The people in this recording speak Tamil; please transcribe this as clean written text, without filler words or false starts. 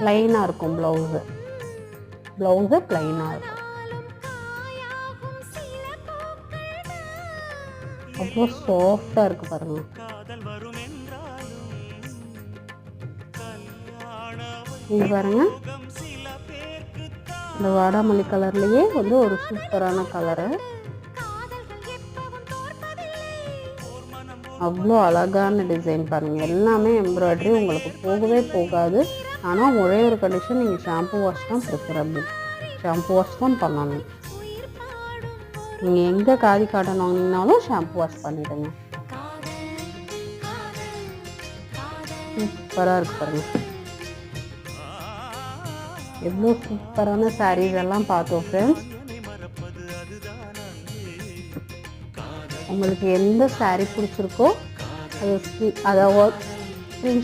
ப்ளைனாக இருக்கும் ப்ளவுஸு ப்ளைனாக இருக்கும். அவ்வளோ சாஃப்டாக இருக்குது பாருங்கள். இது பாருங்கள், இந்த வாடாமல்லி கலர்லேயே வந்து ஒரு சூப்பரான கலரு. அவ்வளோ அழகான டிசைன் பாருங்கள். எல்லாமே எம்ப்ராய்டரி, உங்களுக்கு போகவே போகாது. ஆனால் ஒரே ஒரு கண்டிஷன், நீங்கள் ஷாம்பு வாஷ் தான் ப்ரிஃபரபிள். ஷாம்பு வாஷ் தான் பண்ணணும். நீங்கள் எங்கே காதி காட்டன் வாங்கினீங்கனாலும் ஷாம்பு வாஷ் பண்ணிவிடுங்க. சூப்பராக இருக்குது பாருங்கள். எவ்வளோ சூப்பரான சாரீஸ் எல்லாம் பார்த்தோம் ஃப்ரெண்ட்ஸ். உங்களுக்கு எந்த சாரீ பிடிச்சிருக்கோ அதை